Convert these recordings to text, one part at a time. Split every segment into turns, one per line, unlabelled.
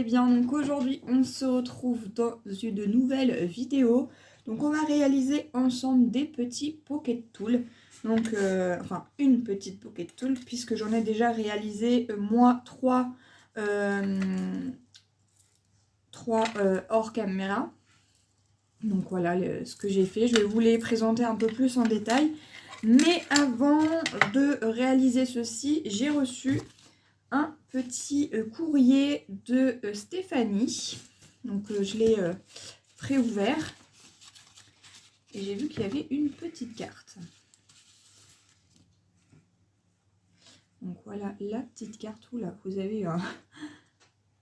allez bien. Donc aujourd'hui on se retrouve dans une nouvelle vidéo. Donc on va réaliser ensemble des petits pocket tools. Donc enfin une petite pocket tool puisque j'en ai déjà réalisé moi trois hors caméra. Donc voilà ce que j'ai fait. Je vais vous les présenter un peu plus en détail. Mais avant de réaliser ceci, j'ai reçu un petit courrier de Stéphanie. Donc je l'ai préouvert et j'ai vu qu'il y avait une petite carte. Donc voilà la petite carte où là vous avez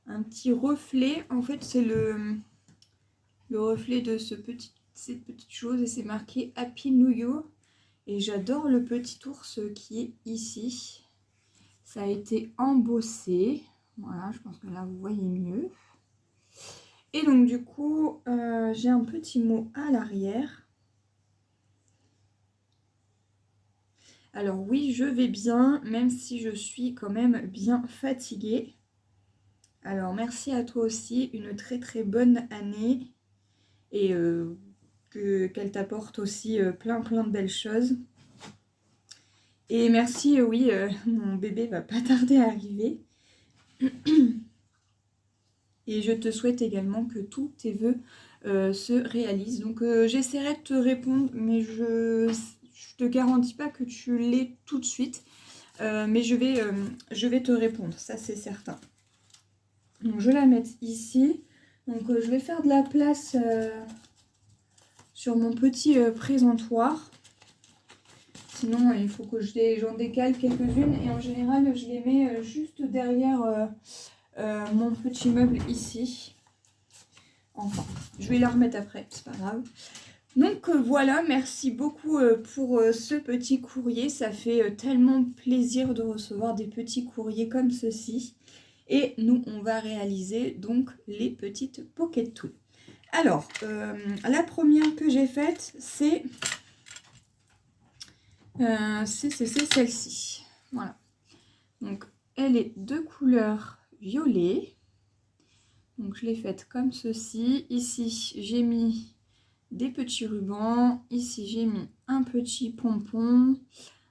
un petit reflet. En fait c'est le reflet de cette petite chose et c'est marqué Happy New Year. Et j'adore le petit ours qui est ici. Ça a été embossé. Voilà, je pense que là vous voyez mieux. Et donc du coup, j'ai un petit mot à l'arrière. Alors oui, je vais bien, même si je suis quand même bien fatiguée. Alors merci à toi aussi, une très très bonne année. Et qu'elle t'apporte aussi plein de belles choses. Et merci, oui, mon bébé va pas tarder à arriver. Et je te souhaite également que tous tes vœux se réalisent. Donc j'essaierai de te répondre, mais je te garantis pas que tu l'aies tout de suite. Mais je vais te répondre, ça c'est certain. Donc je vais la mettre ici. Donc je vais faire de la place sur mon petit présentoir. Sinon il faut que j'en décale quelques-unes. Et en général je les mets juste derrière mon petit meuble ici. Enfin, je vais la remettre après, c'est pas grave. Donc voilà, merci beaucoup pour ce petit courrier. Ça fait tellement plaisir de recevoir des petits courriers comme ceci. Et nous, on va réaliser donc les petites pocket tools. Alors, la première que j'ai faite, c'est celle-ci. Voilà. Donc, elle est de couleur violet. Donc je l'ai faite comme ceci. Ici, j'ai mis des petits rubans. Ici, j'ai mis un petit pompon,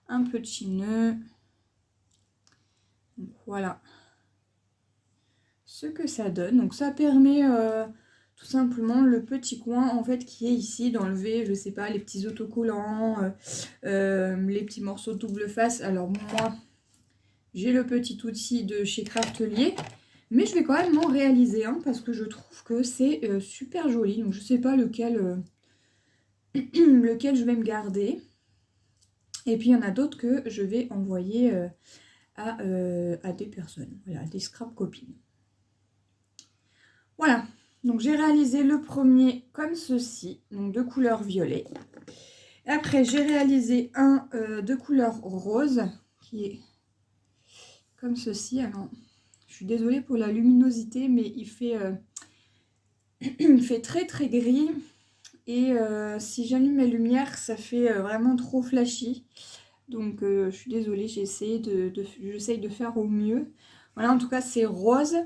un petit nœud. Donc voilà ce que ça donne. Donc ça permet tout simplement le petit coin en fait qui est ici d'enlever, je sais pas, les petits autocollants, les petits morceaux de double face. Alors moi, j'ai le petit outil de chez Craftelier. Mais je vais quand même m'en réaliser un parce que je trouve que c'est super joli. Donc je ne sais pas lequel, lequel je vais me garder. Et puis il y en a d'autres que je vais envoyer à des personnes. Voilà, des scrap copines. Voilà. Donc j'ai réalisé le premier comme ceci. Donc de couleur violet. Après j'ai réalisé un de couleur rose qui est comme ceci. Alors je suis désolée pour la luminosité mais il fait très très gris. Et si j'allume mes lumières, ça fait vraiment trop flashy. Donc je suis désolée, j'essaye de faire au mieux. Voilà, en tout cas c'est rose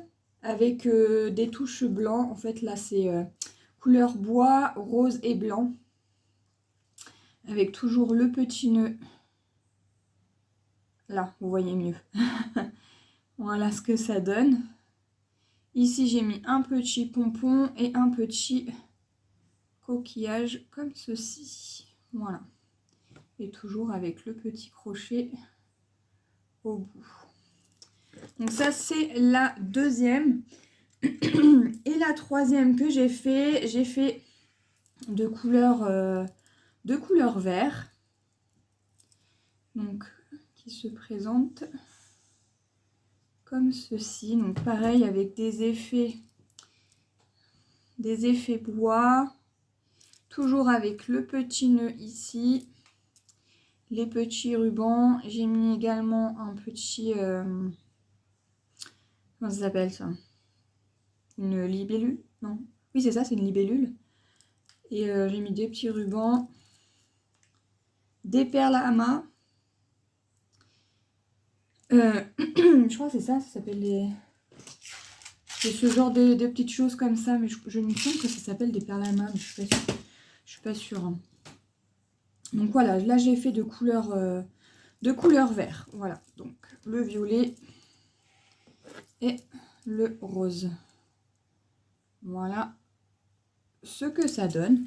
avec des touches blancs. En fait là c'est couleur bois, rose et blanc. Avec toujours le petit nœud. Là, vous voyez mieux. Voilà ce que ça donne. Ici j'ai mis un petit pompon et un petit coquillage comme ceci. Voilà. Et toujours avec le petit crochet au bout. Donc ça c'est la deuxième. Et la troisième que j'ai fait de couleur vert. Donc qui se présente comme ceci. Donc pareil avec des effets bois. Toujours avec le petit nœud ici. Les petits rubans. J'ai mis également un petit... comment ça s'appelle ça? Une libellule? Non. Oui, c'est ça, c'est une libellule. Et j'ai mis des petits rubans. Des perles à amas. Je crois que c'est ça, ça s'appelle les... C'est ce genre de petites choses comme ça, mais je me sens que ça s'appelle des perles à main, mais je suis pas sûre. Hein. Donc voilà, là j'ai fait de couleur vert. Voilà, donc le violet et le rose. Voilà ce que ça donne.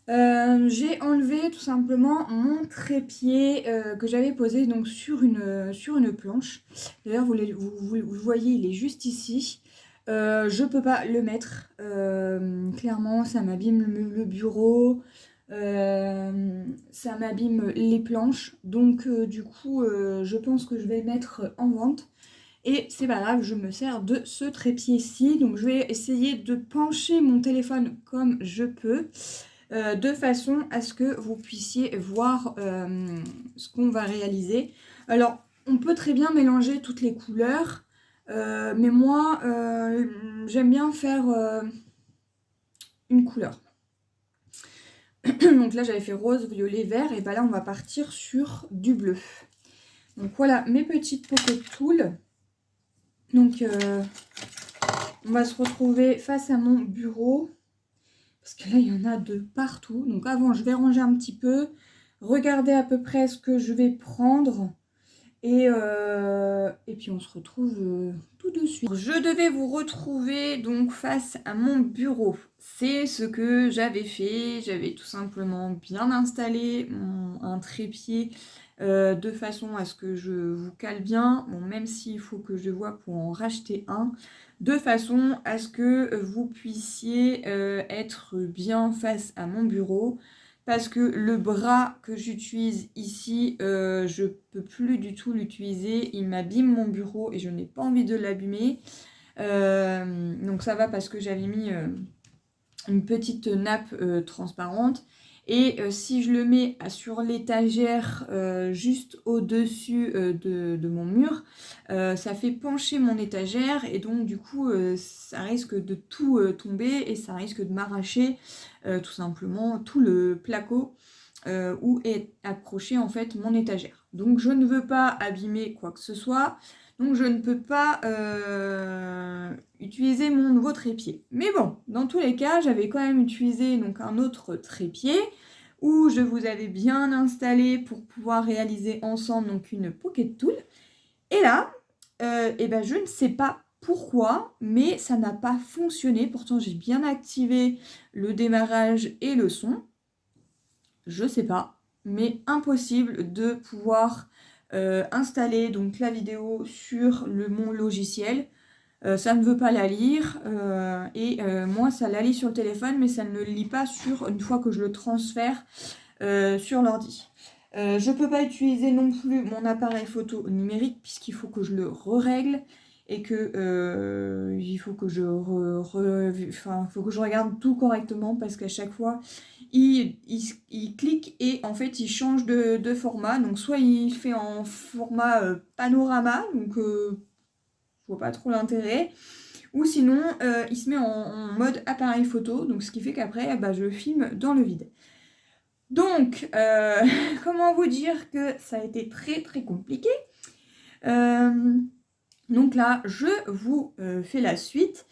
J'ai enlevé tout simplement mon trépied que j'avais posé donc sur une planche. D'ailleurs, vous voyez, il est juste ici. Je peux pas le mettre. Clairement, ça m'abîme le bureau. Ça m'abîme les planches. Donc, du coup, je pense que je vais le mettre en vente. Et c'est pas grave, je me sers de ce trépied-ci. Donc, je vais essayer de pencher mon téléphone comme je peux. De façon à ce que vous puissiez voir ce qu'on va réaliser. Alors, on peut très bien mélanger toutes les couleurs, mais moi, j'aime bien faire une couleur. Donc là, j'avais fait rose, violet, vert, et ben là, on va partir sur du bleu. Donc voilà, mes petites pocket tools. Donc, on va se retrouver face à mon bureau. Parce que là, il y en a de partout. Donc avant, je vais ranger un petit peu. Regarder à peu près ce que je vais prendre. Et puis, on se retrouve tout de suite. Je devais vous retrouver donc face à mon bureau. C'est ce que j'avais fait. J'avais tout simplement bien installé un trépied de façon à ce que je vous cale bien. Bon, même s'il faut que je vois pour en racheter un. De façon à ce que vous puissiez être bien face à mon bureau. Parce que le bras que j'utilise ici, je peux plus du tout l'utiliser. Il m'abîme mon bureau et je n'ai pas envie de l'abîmer. Donc ça va parce que j'avais mis une petite nappe transparente. Et si je le mets sur l'étagère juste au-dessus de mon mur, ça fait pencher mon étagère et donc du coup ça risque de tout tomber et ça risque de m'arracher tout simplement tout le placo où est accroché en fait mon étagère. Donc je ne veux pas abîmer quoi que ce soit. Donc je ne peux pas utiliser mon nouveau trépied. Mais bon, dans tous les cas, j'avais quand même utilisé donc un autre trépied où je vous avais bien installé pour pouvoir réaliser ensemble donc une pocket tool. Et là, eh ben, je ne sais pas pourquoi, mais ça n'a pas fonctionné. Pourtant, j'ai bien activé le démarrage et le son. Je sais pas, mais impossible de pouvoir installer donc la vidéo sur mon logiciel. Ça ne veut pas la lire et moi ça la lit sur le téléphone mais ça ne le lit pas une fois que je le transfère sur l'ordi. Je ne peux pas utiliser non plus mon appareil photo numérique puisqu'il faut que je le règle et que il faut que faut que je regarde tout correctement parce qu'à chaque fois il clique et en fait il change de format. Donc soit il fait en format panorama, donc je vois pas trop l'intérêt. Ou sinon il se met en mode appareil photo, donc ce qui fait qu'après je filme dans le vide. Donc comment vous dire que ça a été très très compliqué. Donc là je vous fais la suite.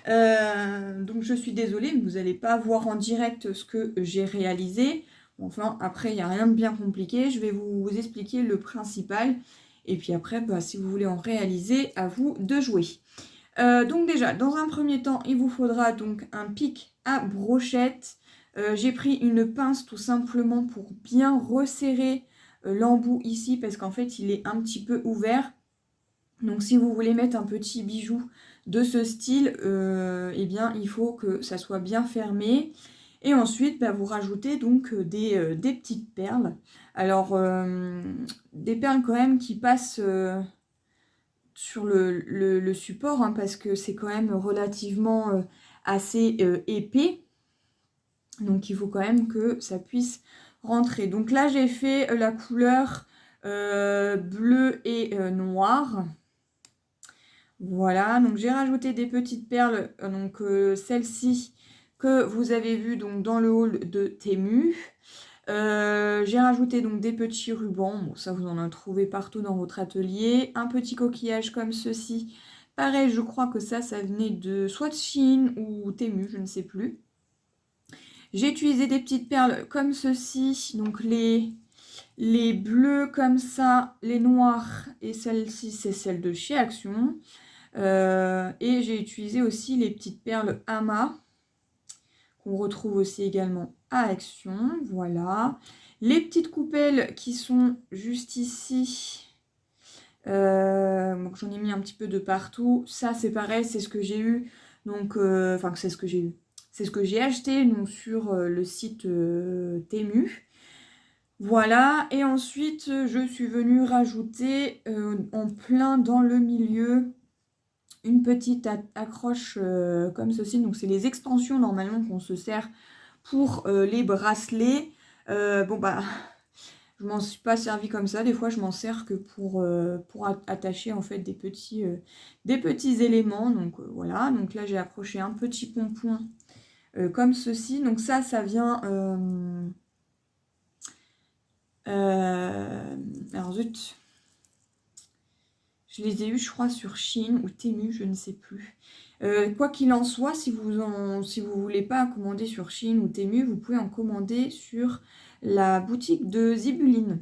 Donc je suis désolée, mais vous n'allez pas voir en direct ce que j'ai réalisé. Enfin, après, il n'y a rien de bien compliqué. Je vais vous expliquer le principal. Et puis après, si vous voulez en réaliser, à vous de jouer. Donc déjà, dans un premier temps, il vous faudra donc un pic à brochette. J'ai pris une pince tout simplement pour bien resserrer l'embout ici parce qu'en fait, il est un petit peu ouvert. Donc si vous voulez mettre un petit bijou de ce style, eh bien il faut que ça soit bien fermé. Et ensuite, vous rajoutez donc des petites perles. Alors, des perles quand même qui passent sur le support, hein, parce que c'est quand même relativement assez épais. Donc il faut quand même que ça puisse rentrer. Donc là, j'ai fait la couleur bleu et noir. Voilà, donc j'ai rajouté des petites perles, donc celle-ci que vous avez vue donc dans le haul de Temu. J'ai rajouté donc des petits rubans, bon ça vous en en trouvez partout dans votre atelier. Un petit coquillage comme ceci Pareil, je crois que ça venait de soit de Shein ou Temu, je ne sais plus. J'ai utilisé des petites perles comme ceci, donc les bleus comme ça, les noirs, et celle-ci c'est celle de chez Action. Et j'ai utilisé aussi les petites perles Ama, qu'on retrouve aussi également à Action, voilà. Les petites coupelles qui sont juste ici, donc j'en ai mis un petit peu de partout. Ça c'est pareil, c'est ce que j'ai eu, donc enfin c'est ce que j'ai eu. C'est ce que j'ai acheté donc, sur le site Temu. Voilà, et ensuite je suis venue rajouter en plein dans le milieu une petite accroche comme ceci. Donc c'est les extensions normalement qu'on se sert pour les bracelets. Bon bah, je m'en suis pas servi comme ça. Des fois je m'en sers que pour attacher en fait des petits éléments. Donc voilà, donc là j'ai accroché un petit pompon comme ceci. Donc ça vient... alors zut, je les ai eus je crois sur Shein ou Temu, je ne sais plus. Quoi qu'il en soit, si vous voulez pas commander sur Shein ou Temu, vous pouvez en commander sur la boutique de Zibuline.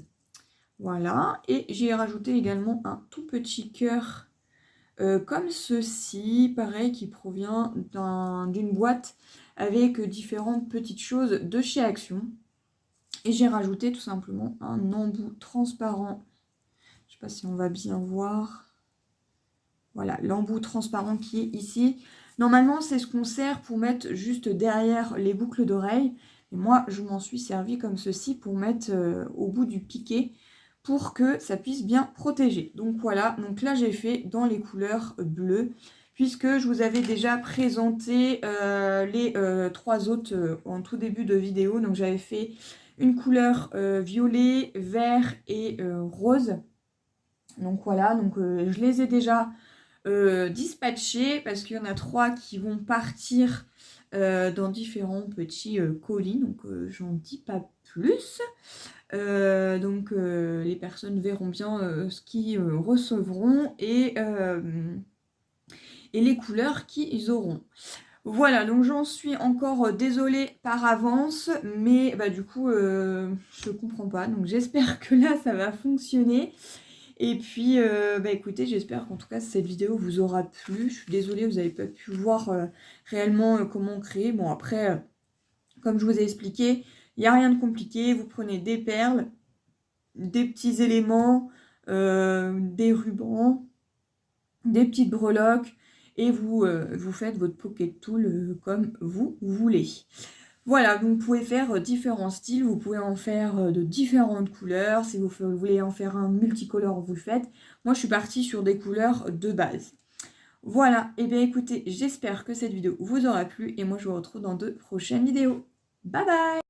Voilà, et j'ai rajouté également un tout petit cœur comme ceci, pareil, qui provient d'une boîte avec différentes petites choses de chez Action. Et j'ai rajouté tout simplement un embout transparent. Je ne sais pas si on va bien voir. Voilà, l'embout transparent qui est ici. Normalement, c'est ce qu'on sert pour mettre juste derrière les boucles d'oreilles. Et moi, je m'en suis servi comme ceci pour mettre au bout du piquet pour que ça puisse bien protéger. Donc voilà, donc là j'ai fait dans les couleurs bleues, puisque je vous avais déjà présenté les 3 autres en tout début de vidéo. Donc j'avais fait une couleur violet, vert et rose. Donc voilà, donc je les ai déjà dispatchés parce qu'il y en a 3 qui vont partir dans différents petits colis. Donc j'en dis pas plus. Donc les personnes verront bien ce qu'ils recevront et les couleurs qu'ils auront. Voilà, donc j'en suis encore désolée par avance, mais bah, du coup, je comprends pas. Donc j'espère que là, ça va fonctionner. Et puis, bah, écoutez, j'espère qu'en tout cas, cette vidéo vous aura plu. Je suis désolée, vous n'avez pas pu voir réellement comment créer. Bon, après, comme je vous ai expliqué, il n'y a rien de compliqué. Vous prenez des perles, des petits éléments, des rubans, des petites breloques, et vous faites votre pocket tool comme vous voulez. Voilà, donc vous pouvez faire différents styles, vous pouvez en faire de différentes couleurs. Si vous voulez en faire un multicolore, vous le faites. Moi, je suis partie sur des couleurs de base. Voilà, et bien écoutez, j'espère que cette vidéo vous aura plu, et moi je vous retrouve dans de prochaines vidéos. Bye bye!